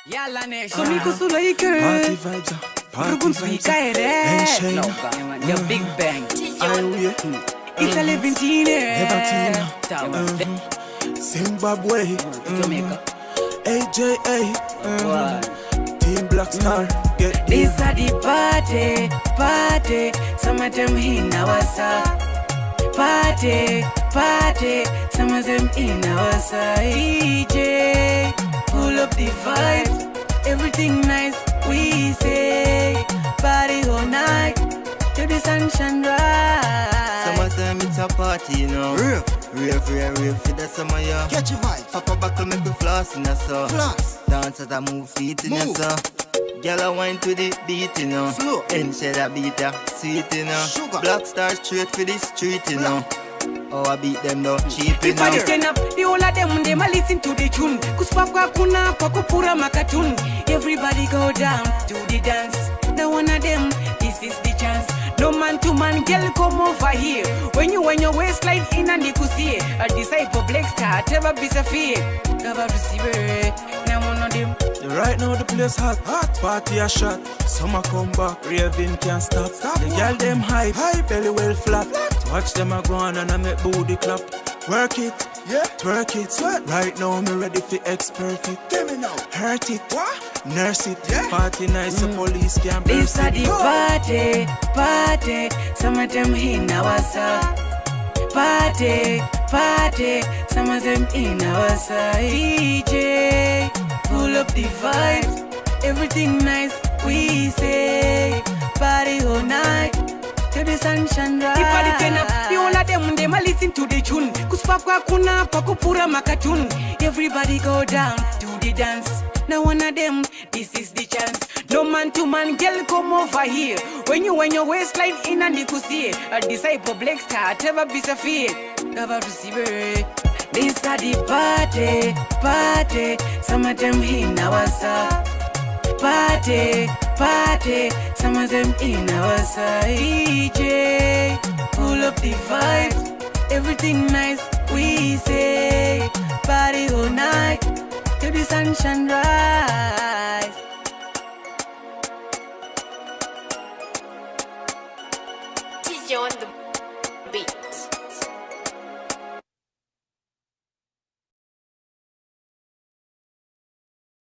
Yalla nation. Kumiko sulaike. Party vibes, party vibes. No, your big bang. It's a Leventeen. Zimbabwe. Jamaica. AJA. Team Blackstar. This a the party. Some of them in our side. Party. Some of them in our side. Pull up the vibes. Everything nice. We say party all night till the sun shine bright. Summertime it's a party, you know. Rave for the summer, yeah. Catch your vibe. Pop a buckle, make me floss in the sun. Floss. Dance as I move feet in the sun. Girl, I wine to the beat, you know. Slow. And share that beat, yeah. Sweet, you know. Sugar. Blackstar straight for the street, you know. Oh, I beat them though, cheap, you know. People turn up, the whole of them a listen to the tune. Kuspakwa kuna kwa kupura makatun. Everybody go down to the dance. The one of them, this is the chance. No man to man, girl come over here. When your waistline in and you could see it. A disciple Blackstar, never be so fear. Never receive it. Now one of them. Right now the place hot. Party a shot. Summer come back, raving can't stop. The girl them hype, belly well flat. Watch them a go on and I make booty clap. Work it, twerk it. Right now me ready for expert it. Give me now. Hurt it, nurse it. Party nice, so police can't burst This a it. the party. Some of them in our side. Party. Some of them in our side. Pull up the vibes. Everything nice. We say party all night till the sun shine bright. People turn up, the whole of them a listen to the tune. Kuspakwa kuna kwa kupura makatun. Everybody go down to the dance. Now one of them, this is the chance. No man to man, girl come over here. When your waistline in and you could see it. A disciple Blackstar, never be so fear. Never receive it. This are the party. Some of them in our side. Party, some of them in our side. Pull up the vibes, everything nice. We say party all night till the sun shine rise. DJ on the beat.